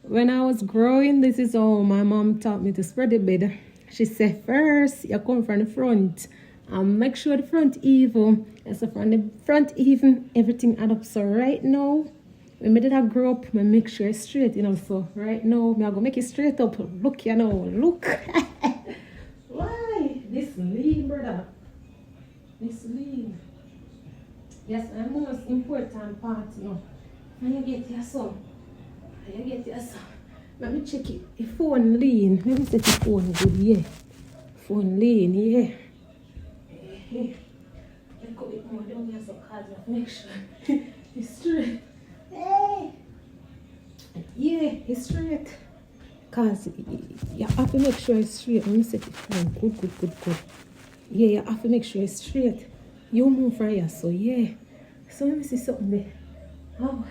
When I was growing, this is how my mom taught me to spread the bed. She said, first, you come from the front and make sure the front even. And so from the front even, everything add up. So right now, when I did I grow up, I make sure it's straight, So right now, I'm going to make it straight up. Look, look. Why? This lean, brother. This lean. Yes, the most important part, When you get your son. Let me check it. The phone lean. Let me set the phone good, yeah. Phone lean, yeah. Let's go a bit more down here so cards make sure it's straight. Hey! Yeah, it's straight. Because you have to make sure it's straight. Let me set the phone. Good. Yeah, you have to make sure it's straight. You move from here, so yeah. So let me see something there. Oh.